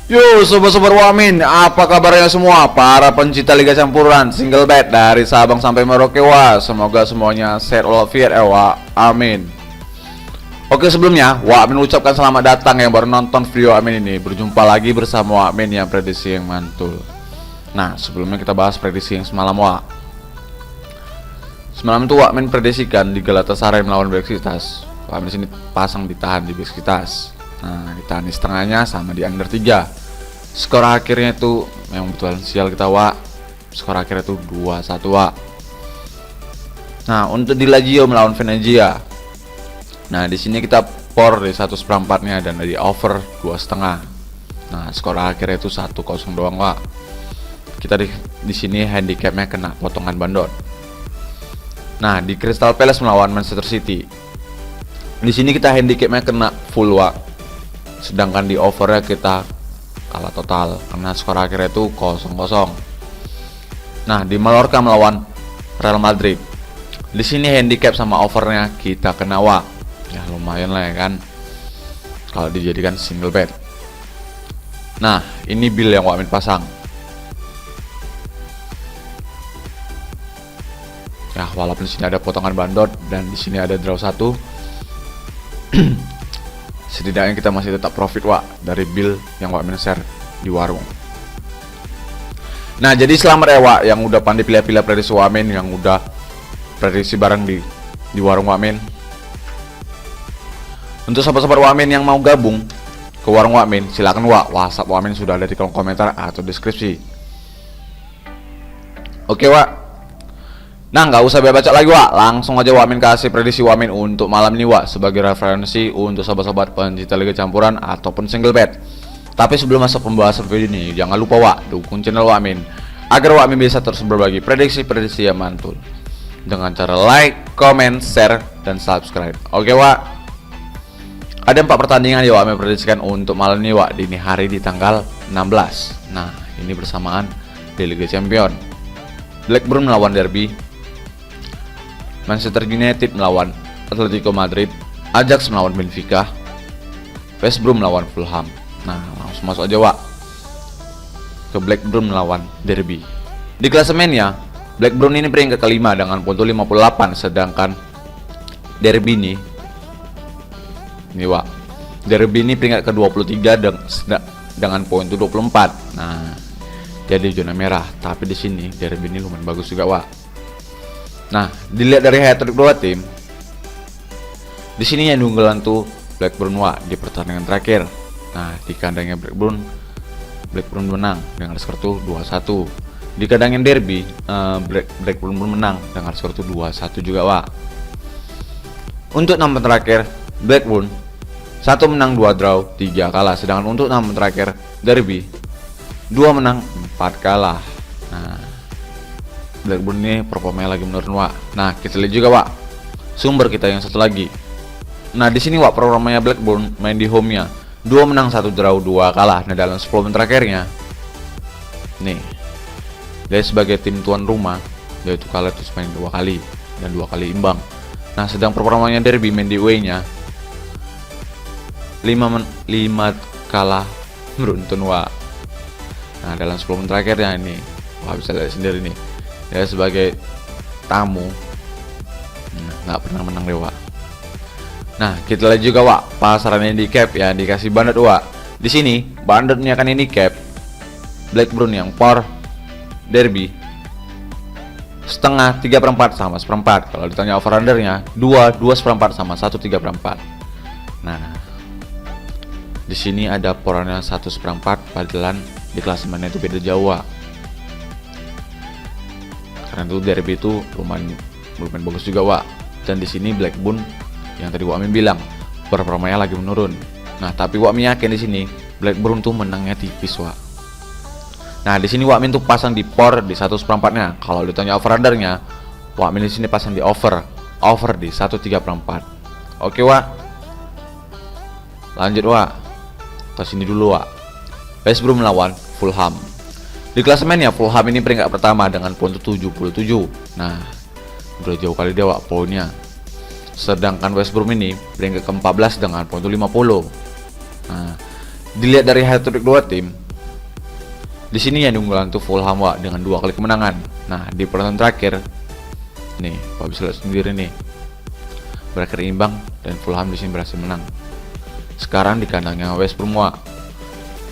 Yo sobat-sobat Wamin, apa kabarnya semua para pencinta Liga Campuran single bet dari Sabang sampai Merauke wa. Semoga semuanya sehat walafiat wa. Amin. Oke, sebelumnya Wamin ucapkan selamat datang yang baru nonton video Wamin ini. Berjumpa lagi bersama Wamin yang prediksi yang mantul. Nah, sebelumnya kita bahas prediksi yang semalam wa. Semalam itu Wamin prediksikan di Galatasaray melawan Besiktas. Wamin sini pasang ditahan di Besiktas. Nah, ditahan di setengahnya sama di under 3. Skor akhirnya itu memang betul sial kita wa. Skor akhirnya itu 2-1 wa. Nah, untuk di Lazio melawan Venezia. Nah, di sini kita por di 1/4-nya dan di over 2,5. Nah, skor akhirnya itu 1-0 doang wa. Kita di sini handicapnya kena potongan bandot. Nah, di Crystal Palace melawan Manchester City. Di sini kita handicapnya kena full wa. Sedangkan di overnya kita kalah total karena skor akhirnya itu 0-0. Nah, di Mallorca melawan Real Madrid. Di sini handicap sama overnya kita kena wa. Ya lumayan lah ya kan kalau dijadikan single bet. Nah, ini bill yang Wamin pasang. Ya, walaupun di sini ada potongan bandot dan di sini ada draw 1. Setidaknya kita masih tetap profit wa dari bill yang Wamin share di warung. Nah, jadi selamat ya wa yang udah pandai pilih-pilih prediksi Wamin, yang udah prediksi bareng di warung Wamin. Untuk sahabat-sahabat Wamin yang mau gabung ke warung Wamin, silakan wa, WhatsApp Wamin sudah ada di kolom komentar atau deskripsi. Oke wa. Nah, nggak usah baca lagi wa, langsung aja Wamin kasih prediksi Wamin untuk malam ini wa, sebagai referensi untuk sahabat-sahabat pencinta Liga Campuran ataupun single bet. Tapi sebelum masuk pembahasan video ini, jangan lupa wa, dukung channel Wamin agar Wamin bisa terus berbagi prediksi-prediksi yang mantul dengan cara like, comment, share, dan subscribe. Oke wa. Ada 4 pertandingan yang Wamin prediksikan untuk malam ini wa, dini hari di tanggal 16. Nah, ini bersamaan di Liga Champion. Blackburn melawan Derby, Manchester United melawan Atletico Madrid, Ajax melawan Benfica, West Brom melawan Fulham. Nah, langsung masuk aja wa ke Blackburn melawan Derby. Di klasemennya, Blackburn ini peringkat kelima dengan poin 58, sedangkan Derby ini wa, Derby ini peringkat ke-23 dengan poin 24. Nah, jadi zona merah, tapi di sini Derby ini lumayan bagus juga wa. Nah, dilihat dari hat-trick dua tim, di sini yang unggulan tuh Blackburn wa di pertandingan terakhir. Nah, di kandangnya Blackburn menang dengan skor tuh 2-1. Di kandangnya Derby, Blackburn menang dengan skor tuh 2-1 juga wa. Untuk 6 terakhir Blackburn 1 menang 2 draw 3 kalah, sedangkan untuk 6 terakhir Derby 2 menang 4 kalah. Nah, Blackburn ini performanya lagi menurun wa. Nah, kita lihat juga wa sumber kita yang satu lagi. Nah, di sini wa performanya Blackburn main di home-nya 2 menang 1 draw 2 kalah. Nah, dalam 10 menit terakhirnya nih, dia sebagai tim tuan rumah dia itu kalah terus main 2 kali dan 2 kali imbang. Nah, sedang performanya Derby main di away-nya 5 kalah beruntun wa. Nah, dalam 10 menit terakhirnya ini wah, bisa lihat sendiri nih, dia sebagai tamu nggak pernah menang dewa. Nah, kita lihat juga wa pasaran handicap yang dikasih bandot wa. Di sini bandotnya kan handicap Blackburn yang por Derby setengah 3/4 sama 1/4. Kalau ditanya over undernya 2/4 sama 1/3. Nah, di sini ada porannya 1/4, padahal di klasemennya itu beda jauh wa. Karena itu Derby itu lumayan bagus juga wa. Dan di sini Blackburn yang tadi Wamin bilang performanya lagi menurun. Nah, tapi Wamin yakin di sini Blackburn tuh menangnya tipis wa. Nah, di sini Wamin tuh pasang di por di 1/4-nya. Kalau ditanya over undernya, Wamin di sini pasang di over di 1/3. Oke wa. Lanjut wa. Ke sini dulu wa. West Brom melawan Fulham. Di klasemennya Fulham ini peringkat pertama dengan poin 77. Nah, udah jauh kali dia wa poinnya. Sedangkan West Brom ini peringkat ke-14 dengan poin 50. Nah, Dilihat dari hat-trick dua tim, di sini yang unggulan tuh Fulham Wak dengan 2 kali kemenangan. Nah, di pertandingan terakhir nih, Pak bisa lihat sendiri nih, berakhir imbang dan Fulham di sini berhasil menang. Sekarang di kandangnya West Brom Wak.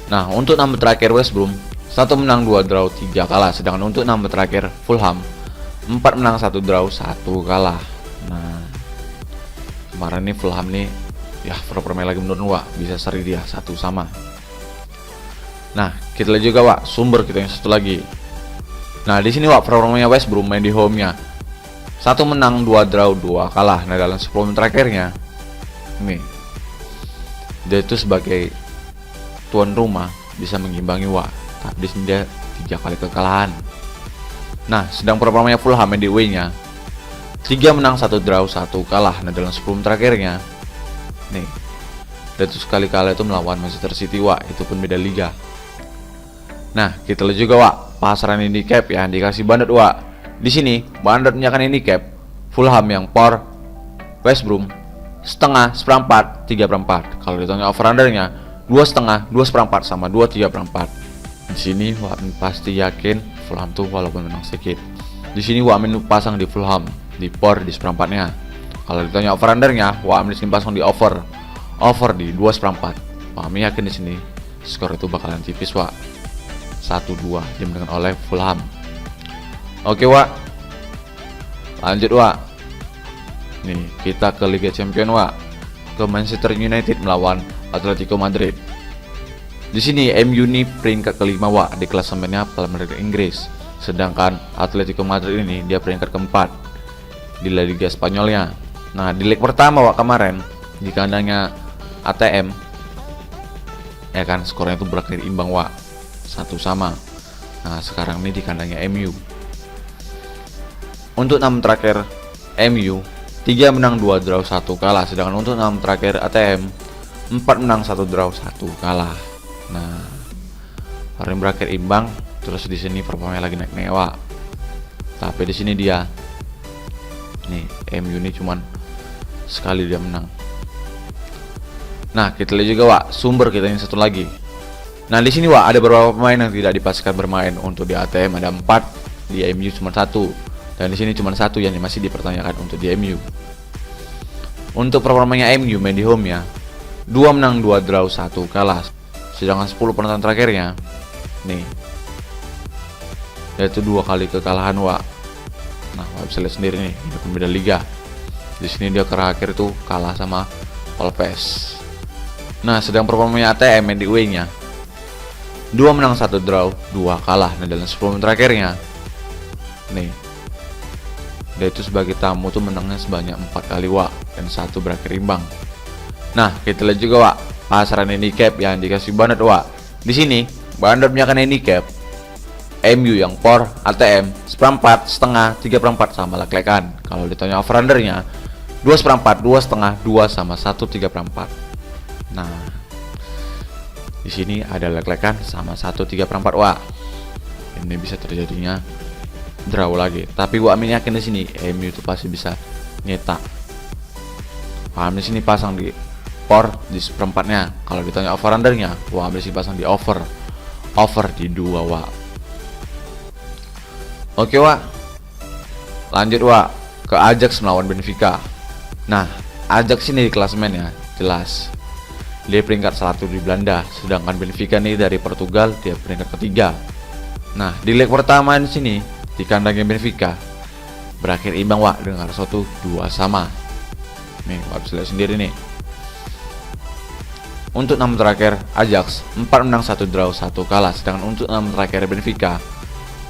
Nah, untuk 6 terakhir West Brom 1 menang 2 draw 3 kalah, sedangkan untuk 6 terakhir Fulham 4 menang 1 draw 1 kalah. Nah, kemarin nih Fulham nih ya permain lagi menurun Wak, bisa seri dia 1 sama. Nah, kita lihat juga Wak sumber kita yang satu lagi. Nah, di sini Wak performanya West Brom main di home-nya 1 menang 2 draw 2 kalah. Nah, dalam 10 terakhirnya nih, dia itu sebagai tuan rumah bisa mengimbangi Wak, tapi di sini dia 3 kali kekalahan. Nah, sedang performanya Fulham main di away-nya 3 menang 1 draw 1 kalah. Nah, dalam 10 terakhirnya nih, dia itu sekali kalah itu melawan Manchester City Wak, itu pun beda liga. Nah, kita lihat juga Wak pasaran handicap ya, dikasih bandot Wak. Di sini bandotnya kan handicap Fulham yang por West Brom setengah, seperempat, 3/4. Kalau ditanya over undernya 2,5, 2/4 sama 2,3/4. Di sini Wak pasti yakin Fulham tuh walaupun menang sedikit. Di sini Wak Amin pasang di Fulham di por di seperempatnya. Kalau ditanya over undernya, Wak Amin di sini pasang di over di 2/4. Wak Amin yakin di sini skor itu bakalan tipis Wak, 1-2 dimenangkan oleh Fulham. Oke Wak, lanjut Wak. Nih kita ke Liga Champions Wak, ke Manchester United melawan Atletico Madrid. Di sini MU ini peringkat kelima Wak di klasemennya Premier League Inggris, sedangkan Atletico Madrid ini dia peringkat keempat di La Liga Spanyolnya. Nah, di leg pertama Wak kemarin di kandangnya ATM ya kan, skornya itu berakhir imbang Wak, 1 sama. Nah, sekarang ini di kandangnya MU. Untuk 6 terakhir MU 3 menang 2 draw 1 kalah, sedangkan untuk 6 terakhir ATM 4 menang 1 draw 1 kalah. Nah, hari ini berakhir imbang. Terus di sini performanya lagi naik Wak. Tapi di sini dia nih, MU ini cuman sekali dia menang. Nah, kita lihat juga Wak sumber kita yang satu lagi. Nah, di sini Wak ada beberapa pemain yang tidak dipastikan bermain. Untuk di ATM ada 4, di MU cuma 1, dan di sini cuma 1 yang masih dipertanyakan untuk di MU. Untuk performanya MU main di home ya 2 menang 2 draw 1 kalah, sedangkan 10 pertandingan terakhirnya nih yaitu 2 kali kekalahan Wak. Nah, Wak bisa lihat sendiri nih, ini pun beda liga. Di sini dia terakhir itu kalah sama Alves. Nah, sedang performanya ATM main di away-nya 2 menang 1 draw 2 kalah. Nah, dalam 10 terakhirnya nih, dia itu sebagai tamu tuh menangnya sebanyak 4 kali Wak, dan 1 berakhir imbang. Nah, kita lihat juga Wak pasaran handicap yang dikasih bandot Wak. Di sini bandotnya kan handicap MU yang por ATM seperempat, setengah, 3/4 sama lek-lekan. Kalau ditanya over undernya 2/4, 2,5, 2 sama 1/3/4. Nah, di sini ada lek-lekan sama 1/3/4 Wak. Ini bisa terjadinya draw lagi. Tapi Wak Amin yakin di sini MU itu pasti bisa nyetak. Wak Amin di sini pasang di por di seperempatnya. Kalau ditanya over undernya, Wak Amin di sini pasang di over di 2 Wak. Oke Wak, lanjut Wak ke Ajax melawan Benfica. Nah, Ajax ini di klasemen ya jelas dia peringkat 1 di Belanda, sedangkan Benfica nih dari Portugal dia peringkat ketiga. Nah, di leg pertama di sini di kandangnya Benfica berakhir imbang Wak dengan 1-2 sama. Nih Wak bisa lihat sendiri nih. Untuk 6 terakhir Ajax 4 menang 1 draw 1 kalah, sedangkan untuk 6 terakhir Benfica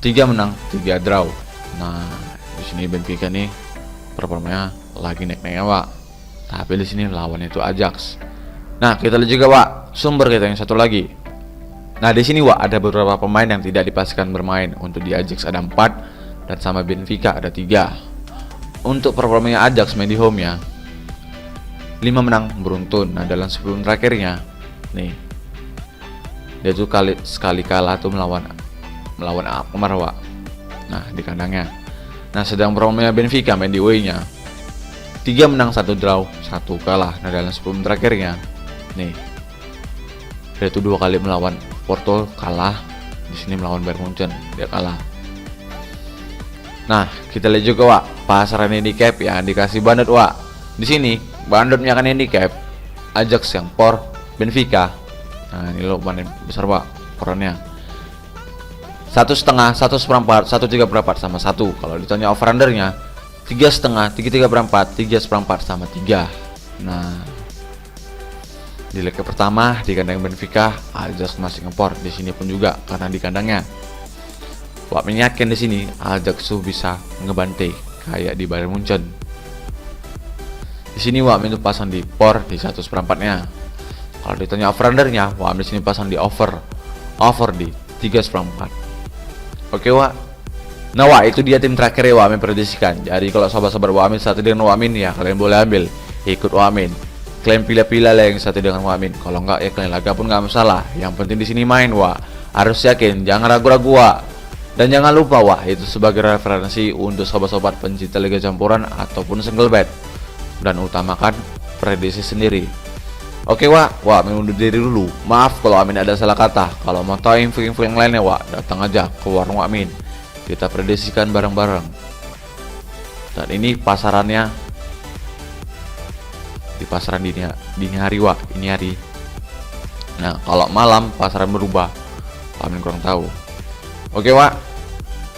3 menang 3 draw. Nah, di sini Benfica nih performanya lagi naik-naiknya Wak. Tapi di sini lawannya itu Ajax. Nah, kita lihat juga Wak sumber kita yang satu lagi. Nah, di sini Wak ada beberapa pemain yang tidak dipastikan bermain. Untuk di Ajax ada 4 dan sama Benfica ada 3. Untuk performanya Ajax main di home ya 5 menang beruntun. Nah, dalam 10 terakhirnya nih dia tuh sekali kalah tuh melawan Alkmaar Wak. Nah, di kandangnya. Nah, sedang performanya Benfica main di away-nya 3 menang 1 draw 1 kalah. Nah, dalam 10 terakhirnya nih Dia itu 2 kali melawan Porto kalah, di sini melawan Bayern Munchen dia kalah. Nah, kita lihat juga Wak, pasaran handicap yang dikasih bandot Wak. Di sini bandotnya kan handicap Ajax yang por Benfica. Nah, ini lo bandit besar Wak porannya. 1,5, 1/4, 1/3 sama 1. Kalau ditanya over undernya 3,5, 3/3, 3/4 sama 3. Nah, di leg pertama di kandang Benfica, Ajax masih ngepor. Di sini pun juga karena di kandangnya. Wak meyakin di sini Ajax bisa ngebantai kayak di Bayern Munchen. Di sini Wak itu pasang di por di 1/4-nya. Kalau ditanya over undernya, Wak di sini pasang di over di 3/4. Oke Wak. Nah Wak, itu dia tim terakhir ya Wak memprediksikan. Jadi kalau sahabat-sahabat Wak saat dengan Wak ya kalian boleh ambil ikut Wak. Kalian pilih-pilih lah yang satu dengan Wak. Kalau enggak ya kalian laga pun nggak masalah. Yang penting di sini main Wak. Harus yakin, jangan ragu-ragu Wak. Dan jangan lupa Wak, itu sebagai referensi untuk sobat-sobat pencinta Liga Campuran ataupun single bet. Dan utamakan prediksi sendiri. Oke Wak, undur diri dulu. Maaf kalau Amin ada salah kata. Kalau mau tahu info-info yang lainnya Wak, datang aja ke warung Amin. Kita prediksikan bareng-bareng. Dan ini pasarannya di pasaran dini hari Wak, ini hari. Nah, kalau malam pasaran berubah. Amin kurang tahu. Oke Wak,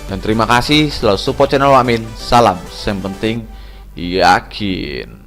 dan terima kasih selalu support channel Amin. Salam, yang penting yakin.